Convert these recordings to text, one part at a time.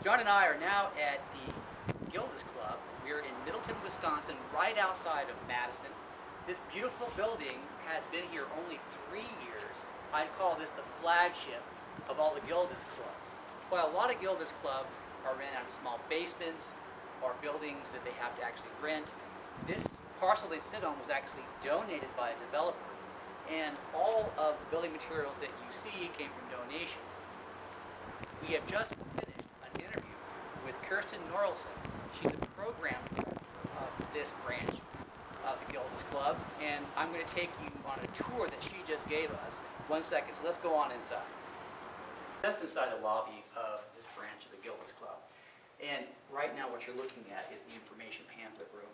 John and I are now at the Gilda's Club. We're in Middleton, Wisconsin, right outside of Madison. This beautiful building has been here only 3 years. I'd call this the flagship of all the Gilda's clubs. While a lot of Gilda's clubs are rented out of small basements or buildings that they have to actually rent, this parcel they sit on was actually donated by a developer. And all of the building materials that you see came from donations. We have just finished an interview with Kirsten Norelson. She's a program of this branch of the Gilda's Club, and I'm going to take you on a tour that she just gave us. 1 second, so let's go on inside. Just inside the lobby of this branch of the Gilda's Club. And right now what you're looking at is the information pamphlet room.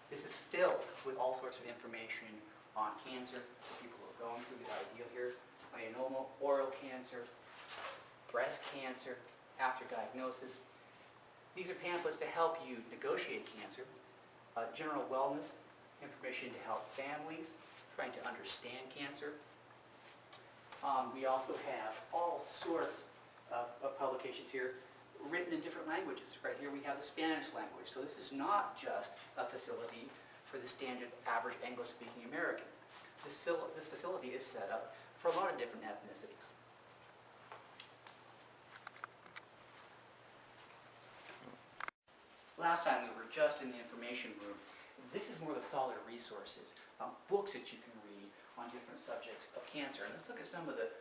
This is filled with all sorts of information on cancer, people who are going through the ideal here, melanoma, oral cancer, breast cancer, after diagnosis. These are pamphlets to help you negotiate cancer, general wellness, information to help families trying to understand cancer. We also have all sorts of publications here written in different languages. Right here we have the Spanish language. So this is not just a facility for the standard average English-speaking American. This facility is set up for a lot of different ethnicities. Last time we were just in the information room. This is more the solid resources, books that you can read on different subjects of cancer. And let's look at some of the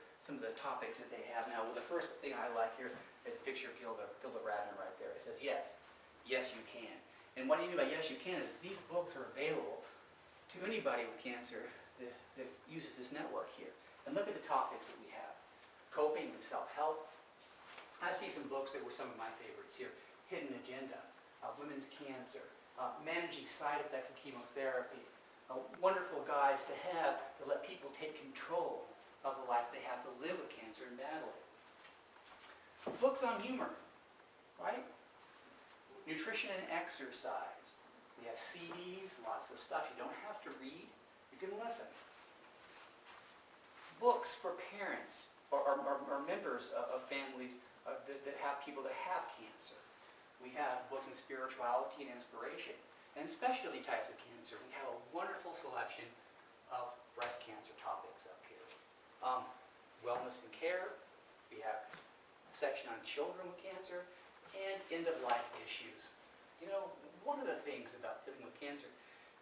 topics that they have now. Well, the first thing I like here is a picture of Gilda Radner right there. It says, yes, yes you can. And what do you mean by yes you can is these books are available to anybody with cancer that uses this network here. And look at the topics that we have. Coping with self-help. I see some books that were some of my favorites here. Hidden Agenda, Women's Cancer, Managing Side Effects of Chemotherapy. Wonderful guides to have to let people take control of the life they have to live with cancer and battle it. Books on humor, right? Nutrition and exercise. We have CDs, lots of stuff you don't have to read. You can listen. Books for parents or members of families that have people that have cancer. We have books in spirituality and inspiration, and specialty types of cancer. We have a wonderful selection of breast cancer topics up here. Wellness and care. We have a section on children with cancer and end-of-life issues. You know, one of the things about dealing with cancer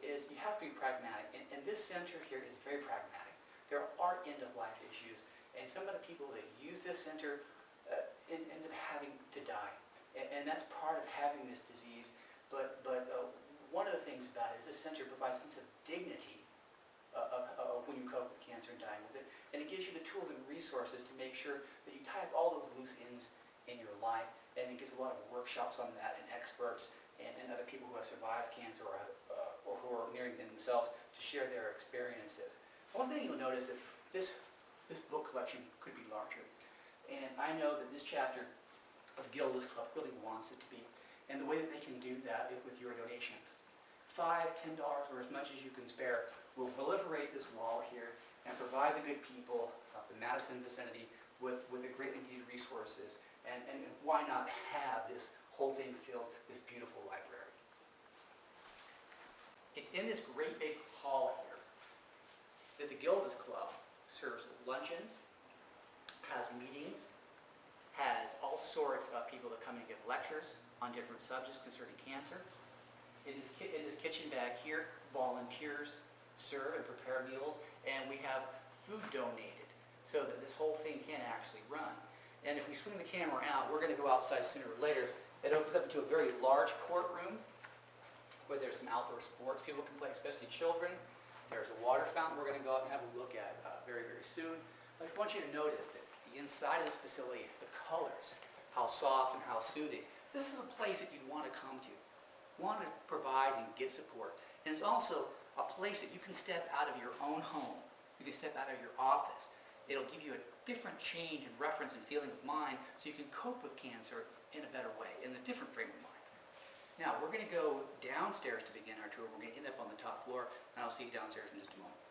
is you have to be pragmatic, and this center here is very pragmatic. There are end-of-life issues, and some of the people that use this center end up having to die. And that's part of having this disease. But one of the things about it is this center provides a sense of dignity of when you cope with cancer and dying with it. And it gives you the tools and resources to make sure that you tie up all those loose ends in your life. And it gives a lot of workshops on that and experts and other people who have survived cancer or who are nearing it themselves to share their experiences. One thing you'll notice is that this book collection could be larger. And I know that this chapter of Gilda's Club really wants it to be. And the way that they can do that is with your donations. $5, $10, or as much as you can spare will proliferate this wall here and provide the good people of the Madison vicinity with the greatly needed resources. And why not have this whole thing filled, this beautiful library. It's in this great big hall here that the Gilda's Club serves luncheons, has meetings, has all sorts of people that come and give lectures on different subjects concerning cancer. In this kitchen back here, volunteers serve and prepare meals, and we have food donated so that this whole thing can actually run. And if we swing the camera out, we're going to go outside sooner or later. It opens up into a very large courtroom where there's some outdoor sports people can play, especially children. There's a water fountain we're going to go out and have a look at very, very soon. I want you to notice that the inside of this facility, the colors, how soft and how soothing. This is a place that you'd want to come to, want to provide and get support. And it's also a place that you can step out of your own home. You can step out of your office. It'll give you a different change in reference and feeling of mind so you can cope with cancer in a better way, in a different frame of mind. Now, we're going to go downstairs to begin our tour. We're going to end up on the top floor, and I'll see you downstairs in just a moment.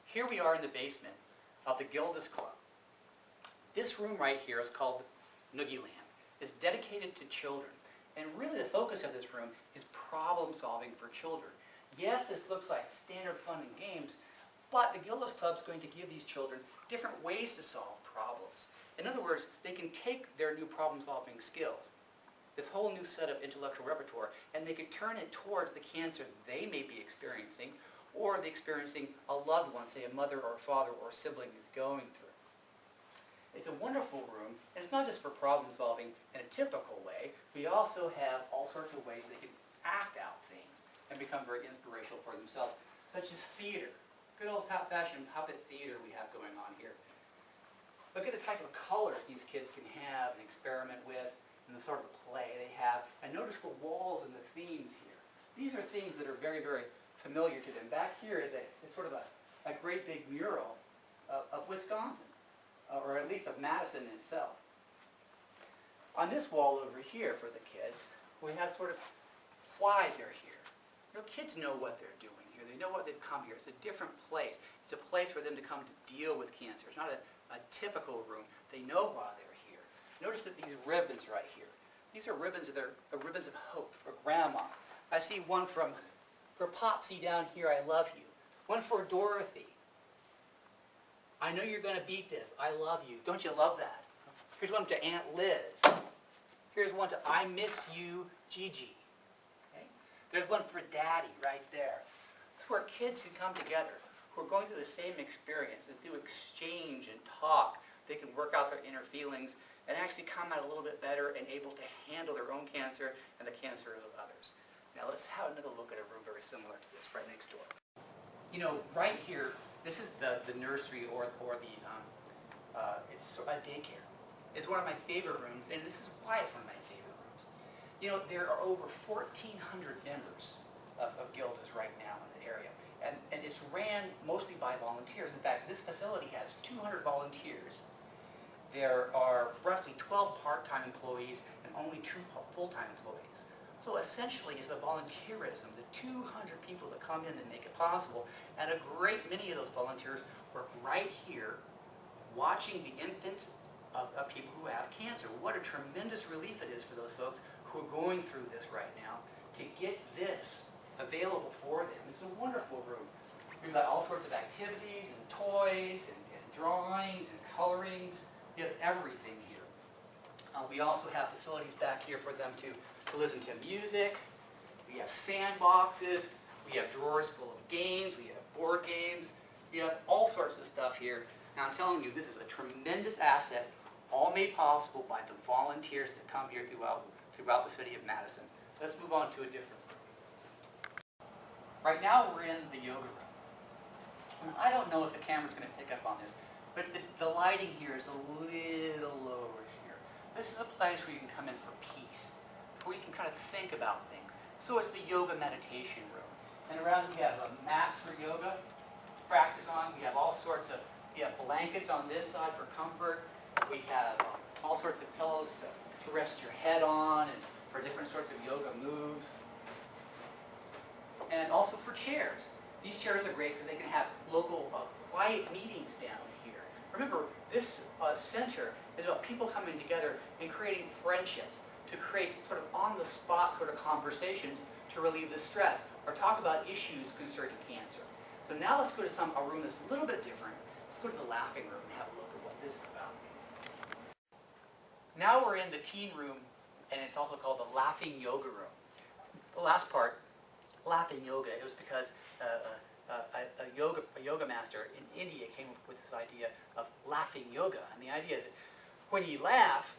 Here we are in the basement of the Gilda's Club. This room right here is called Noogie Land. It's dedicated devoted to children. And really the focus of this room is problem solving for children. Yes, this looks like standard fun and games, but the Gilda's Club is going to give these children different ways to solve problems. In other words, they can take their new problem-solving skills, this whole new set of intellectual repertoire, and they can turn it towards the cancer they may be experiencing, or the experiencing a loved one, say a mother or a father or a sibling is going through. It's a wonderful room, and it's not just for problem solving in a typical way. We also have all sorts of ways they can act out things and become very inspirational for themselves, such as theater. Good old-fashioned puppet theater we have going on here. Look at the type of colors these kids can have and experiment with, and the sort of play they have. And notice the walls and the themes here. These are things that are very, very familiar to them. Back here is sort of a great big mural of Wisconsin, or at least of Madison itself. On this wall over here for the kids, we have sort of why they're here. You know, kids know what they're doing here. They know what they've come here. It's a different place. It's a place for them to come to deal with cancer. It's not a typical room. They know why they're here. Notice that these ribbons right here, these are ribbons ribbons of hope for Grandma. I see one for Popsy down here, I love you. One for Dorothy. I know you're going to beat this. I love you. Don't you love that? Here's one to Aunt Liz. Here's one to I miss you, Gigi. Okay? There's one for Daddy right there. It's where kids can come together who are going through the same experience, and through exchange and talk, they can work out their inner feelings and actually come out a little bit better and able to handle their own cancer and the cancer of others. Now let's have another look at a room very similar to this right next door. You know, right here, this is the nursery or it's a daycare. It's one of my favorite rooms, and this is why it's one of my favorite rooms. You know, there are over 1,400 members of Gilda's right now in the area, and it's ran mostly by volunteers. In fact, this facility has 200 volunteers. There are roughly 12 part-time employees and only 2 full-time employees. So essentially, it's the volunteerism, the 200 people that come in that make it possible, and a great many of those volunteers work right here watching the infants of people who have cancer. What a tremendous relief it is for those folks who are going through this right now to get this available for them. It's a wonderful room. We've got all sorts of activities and toys and drawings and colorings. You have everything here. We also have facilities back here for them to listen to music. We have sandboxes. We have drawers full of games. We have board games. We have all sorts of stuff here. Now I'm telling you, this is a tremendous asset, all made possible by the volunteers that come here throughout the city of Madison. Let's move on to a different room. Right now we're in the yoga room. And I don't know if the camera's going to pick up on this, but the lighting here is a little lower here. This is a place where you can come in for peace, where you can kind of think about things. So it's the yoga meditation room. And around we have mats for yoga to practice on. We have all sorts of blankets on this side for comfort. We have all sorts of pillows to rest your head on and for different sorts of yoga moves. And also for chairs. These chairs are great because they can have local quiet meetings down here. Remember, this center is about people coming together and creating friendships, to create sort of on-the-spot sort of conversations to relieve the stress or talk about issues concerning cancer. So now let's go to a room that's a little bit different. Let's go to the laughing room and have a look at what this is about. Now we're in the teen room, and it's also called the laughing yoga room. The last part, laughing yoga, it was because a yoga master in India came up with this idea of laughing yoga. And the idea is that when you laugh,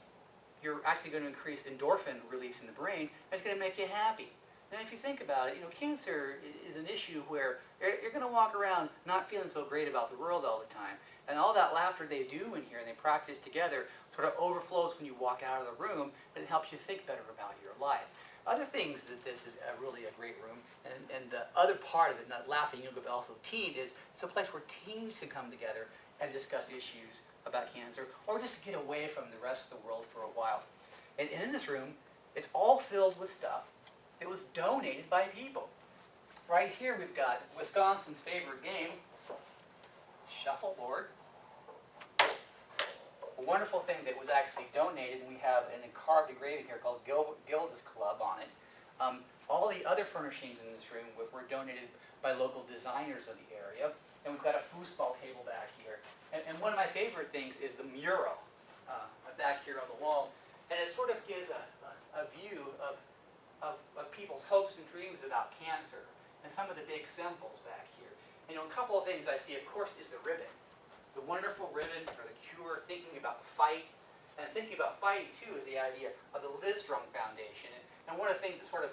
you're actually going to increase endorphin release in the brain, and it's going to make you happy. And if you think about it, you know, cancer is an issue where you're going to walk around not feeling so great about the world all the time. And all that laughter they do in here and they practice together sort of overflows when you walk out of the room, and it helps you think better about your life. Other things that this is really a great room, and the other part of it, not laughing yoga, but also teen, is it's a place where teens can come together and discuss issues about cancer, or just get away from the rest of the world for a while. And in this room, it's all filled with stuff that was donated by people. Right here we've got Wisconsin's favorite game, shuffleboard, a wonderful thing that was actually donated, and we have an carved engraving here called Gilda's Club on it. All the other furnishings in this room were donated by local designers of the area. And we've got a foosball table back here. And one of my favorite things is the mural back here on the wall. And it sort of gives a view of people's hopes and dreams about cancer and some of the big symbols back here. And a couple of things I see, of course, is the ribbon. The wonderful ribbon for the cure, thinking about the fight. And thinking about fighting, too, is the idea of the Livestrong Foundation. And one of the things that sort of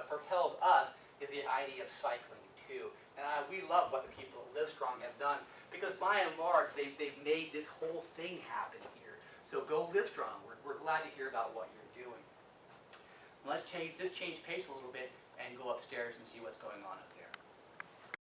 propelled us is the idea of cycling, too. And we love what the people at Livestrong have done, because by and large, they've made this whole thing happen here. So go Livestrong. We're glad to hear about what you're doing. Let's change pace a little bit and go upstairs and see what's going on up there.